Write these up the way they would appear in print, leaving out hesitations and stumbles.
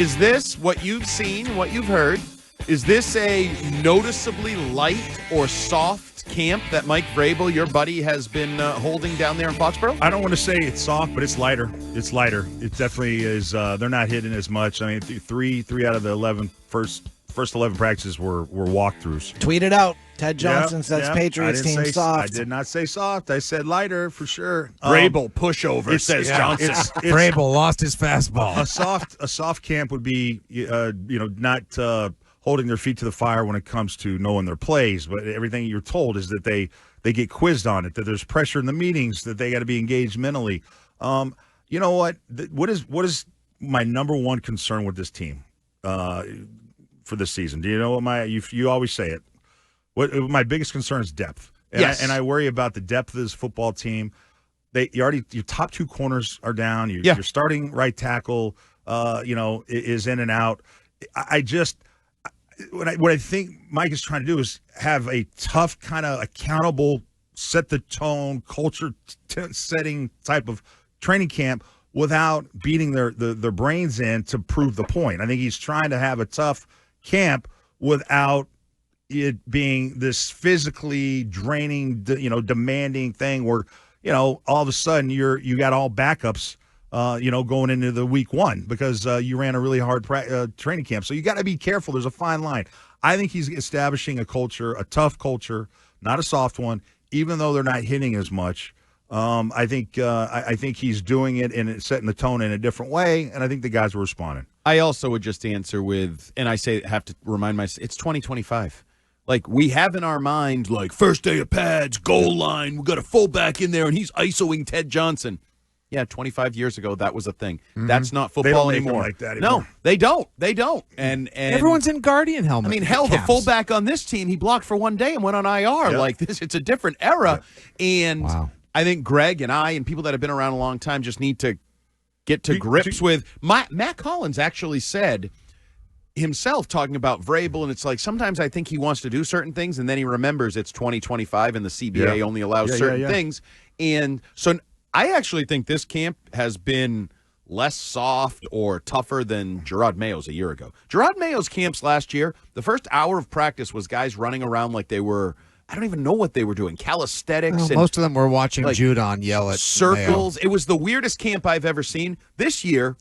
Is this what you've seen, what you've heard? Is this a noticeably light or soft camp that Mike Vrabel, your buddy, has been holding down there in Foxborough? I don't want to say it's soft, but it's lighter. It's lighter. It definitely is. They're not hitting as much. I mean, three out of the first 11 practices were walkthroughs. Tweet it out. Ted Johnson says Patriots team soft. I did not say soft. I said lighter for sure. Vrabel pushover, says Johnson. Vrabel lost his fastball. A soft camp would be, not holding their feet to the fire when it comes to knowing their plays, but everything you're told is that they get quizzed on it, that there's pressure in the meetings, that they got to be engaged mentally. You know what? What is my number one concern with this team for this season? Do you know what you always say it? What my biggest concern is depth, and I worry about the depth of this football team. Your top two corners are down. Your starting right tackle, is in and out. What I think Mike is trying to do is have a tough, kind of accountable, set the tone, culture setting type of training camp without beating their brains in to prove the point. I think he's trying to have a tough camp without it being this physically draining, demanding thing where, all of a sudden you got all backups, going into the week one because you ran a really hard training camp. So you got to be careful. There's a fine line. I think he's establishing a culture, a tough culture, not a soft one, even though they're not hitting as much. I think he's doing it and setting the tone in a different way, and I think the guys are responding. I also would just answer with, and I have to remind myself, it's 2025. Like, we have in our mind, like, first day of pads, goal line, we got a fullback in there, and he's ISOing Ted Johnson. Yeah, 25 years ago, that was a thing. Mm-hmm. That's not football anymore. Like that anymore. No, they don't. They don't. And everyone's in Guardian helmets. I mean, hell, the fullback on this team, he blocked for one day and went on IR. Yep. Like this, it's a different era. Yep. And I think Greg and I and people that have been around a long time just need to get to grips with. Matt Collins actually said himself, talking about Vrabel, and it's like sometimes I think he wants to do certain things, and then he remembers it's 2025 and the CBA only allows certain things. And so I actually think this camp has been less soft or tougher than Gerard Mayo's a year ago. Gerard Mayo's camps last year, the first hour of practice was guys running around like they were, I don't even know what they were doing, calisthenics. Well, and most of them were watching Judon yell at circles. Mayo. It was the weirdest camp I've ever seen. This year,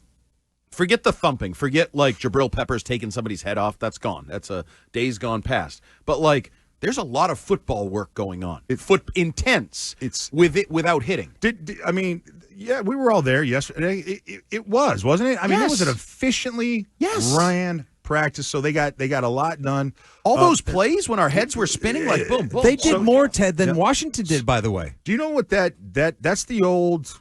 forget the thumping. Forget, like, Jabril Peppers taking somebody's head off. That's gone. That's a days gone past. But, like, there's a lot of football work going on. Intense. It's with it without hitting. We were all there yesterday. It was, wasn't it? I mean, it was an efficiently ran practice, so they got a lot done. All those plays when our heads were spinning, like boom, boom. They did more, Ted, than Washington did, by the way. Do you know what that's the old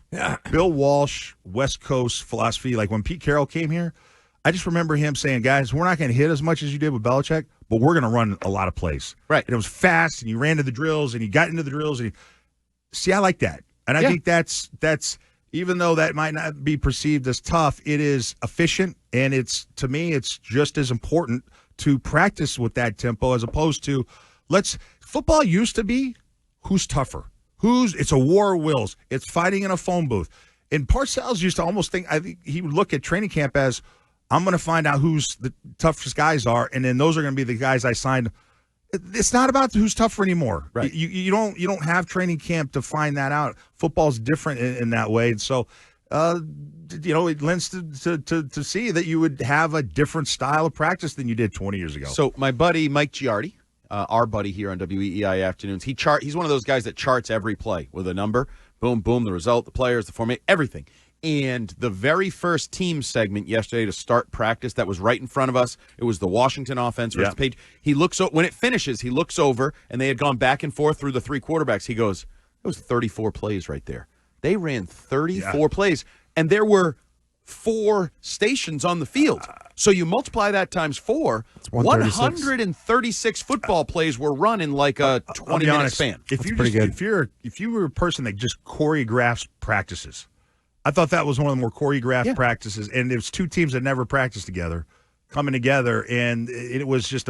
Bill Walsh West Coast philosophy? Like when Pete Carroll came here, I just remember him saying, guys, we're not going to hit as much as you did with Belichick, but we're going to run a lot of plays. Right. And it was fast, and you ran to the drills, and you got into the drills. See, I like that. And I think that's even though that might not be perceived as tough, it is efficient, and to me, it's just as important to practice with that tempo as opposed to football used to be who's tougher. It's a war of wills. It's fighting in a phone booth. And Parcells used to almost think, I think he would look at training camp as, I'm going to find out who's the toughest guys are, and then those are going to be the guys I signed. It's not about who's tougher anymore. Right. You don't have training camp to find that out. Football's different in that way, and so it lends to see that you would have a different style of practice than you did 20 years ago. So my buddy Mike Giardi, our buddy here on WEEI Afternoons, he's one of those guys that charts every play with a number. Boom, boom, the result, the players, the formation, everything. And the very first team segment yesterday to start practice that was right in front of us, it was the Washington offense versus the Patriots. He looks when it finishes, he looks over, and they had gone back and forth through the three quarterbacks. He goes, "It was 34 plays right there. They ran 34 plays, and there were 4 stations on the field. So you multiply that times 4, 136 football plays were run in like a 20-minute span. If you were a person that just choreographs practices, I thought that was one of the more choreographed practices, and it was 2 teams that never practiced together coming together, and it was just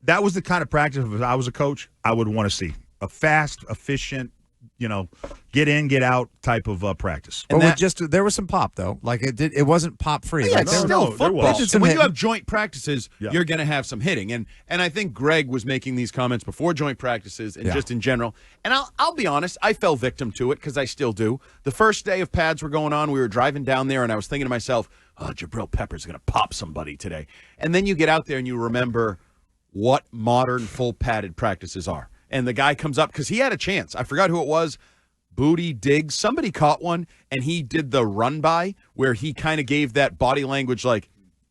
that was the kind of practice, if I was a coach, I would want to see. A fast, efficient, get in, get out type of practice. But there was some pop though. Like it wasn't pop free. Yeah, like, it's still football. And when you have joint practices, Yeah. you're going to have some hitting. And I think Greg was making these comments before joint practices and just in general. And I'll be honest, I fell victim to it because I still do. The first day of pads were going on, we were driving down there, and I was thinking to myself, oh, Jabril Peppers going to pop somebody today. And then you get out there and you remember what modern full padded practices are. And the guy comes up because he had a chance. I forgot who it was. Booty Diggs. Somebody caught one, and he did the run by where he kind of gave that body language like,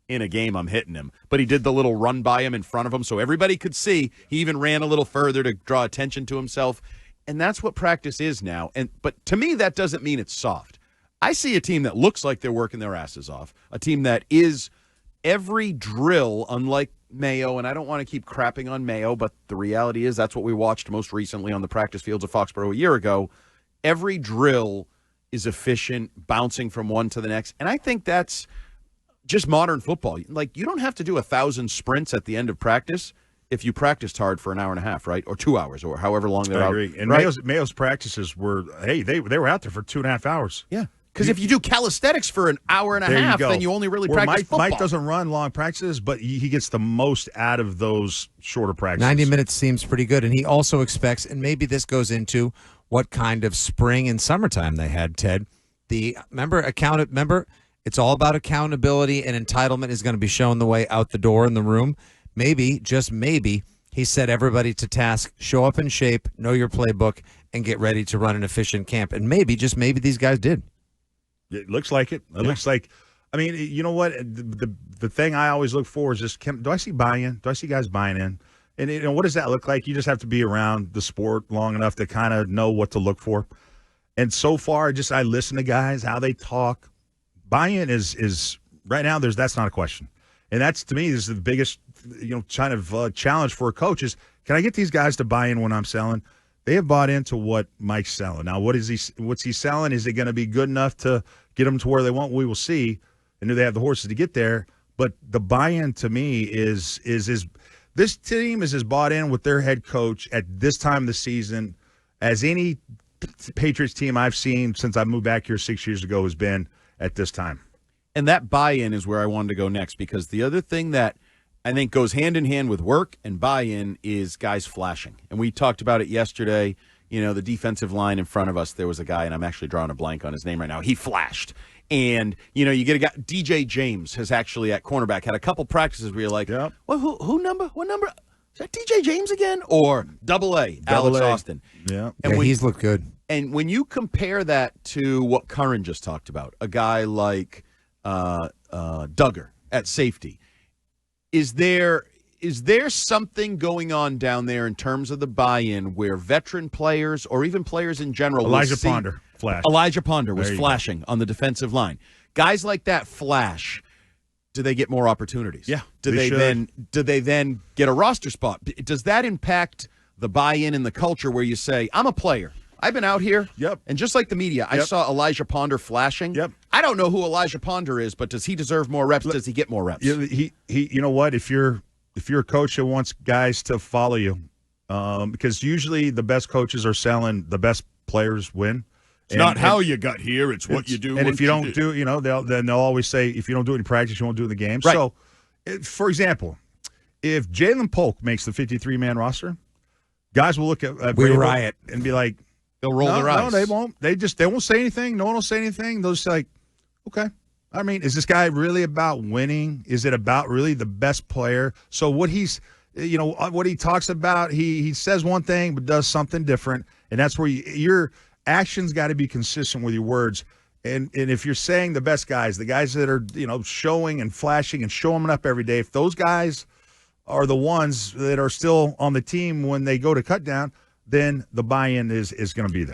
in a game, I'm hitting him. But he did the little run by him in front of him so everybody could see. He even ran a little further to draw attention to himself. And that's what practice is now. But to me, that doesn't mean it's soft. I see a team that looks like they're working their asses off, a team that is every drill, unlike Mayo, and I don't want to keep crapping on Mayo, but the reality is that's what we watched most recently on the practice fields of Foxborough a year ago. Every drill is efficient, bouncing from one to the next, and I think that's just modern football. Like, you don't have to do 1,000 sprints at the end of practice if you practiced hard for an hour and a half, right? Or 2 hours, or however long they're out. I agree. And right? Mayo's practices were, they were out there for 2.5 hours. Yeah. Because if you do calisthenics for an hour and a half, then you only really practice football. Mike doesn't run long practices, but he gets the most out of those shorter practices. 90 minutes seems pretty good. And he also expects, and maybe this goes into what kind of spring and summertime they had, Ted. Remember, it's all about accountability, and entitlement is going to be shown the way out the door in the room. Maybe, just maybe, he set everybody to task, show up in shape, know your playbook, and get ready to run an efficient camp. And maybe, just maybe, these guys did. It looks like it. It looks like, I mean, you know what? The thing I always look for is just, do I see buy-in? Do I see guys buying in? And what does that look like? You just have to be around the sport long enough to kind of know what to look for. And so far, I listen to guys, how they talk. Buy-in is right now, that's not a question. And that's, to me, is the biggest, kind of challenge for a coach is, can I get these guys to buy in when I'm selling? They have bought into what Mike's selling. Now, what's he selling? Is it going to be good enough to get them to where they want? We will see. And do they have the horses to get there? But the buy-in to me is this team is as bought in with their head coach at this time of the season as any Patriots team I've seen since I moved back here 6 years ago has been at this time. And that buy-in is where I wanted to go next, because the other thing that I think goes hand in hand with work and buy-in is guys flashing. And we talked about it yesterday. The defensive line in front of us, there was a guy, and I'm actually drawing a blank on his name right now. He flashed. And, you get a guy, DJ James has actually at cornerback had a couple practices where you're like, yep. Well, who number? What number? Is that DJ James again? Or AA, Alex Austin. Yeah. And he's looked good. And when you compare that to what Curran just talked about, a guy like Duggar at safety, is there something going on down there in terms of the buy-in where veteran players or even players in general Elijah Ponder flashed. Elijah Ponder was flashing on the defensive line. Guys like that flash. Do they get more opportunities? Yeah. Do they then get a roster spot? Does that impact the buy-in and the culture where you say, I'm a player. I've been out here. Yep. And just like the media, I saw Elijah Ponder flashing. Yep. I don't know who Elijah Ponder is, but does he deserve more reps? Does he get more reps? He you know what? If you're a coach that wants guys to follow you, because usually the best coaches are selling the best players win. It's not how you got here; it's what you do. And if you don't do, they'll always say if you don't do it in practice, you won't do it in the game. Right. So, for example, if Jalen Polk makes the 53-man roster, guys will look at we riot and be like, they'll roll their eyes. No, they won't. They won't say anything. No one will say anything. They'll just say, like, okay. I mean, is this guy really about winning? Is it about really the best player? So what what he talks about, he says one thing but does something different, and that's where your actions got to be consistent with your words. And if you're saying the best guys, the guys that are showing and flashing and showing up every day, if those guys are the ones that are still on the team when they go to cut down, then the buy-in is going to be there.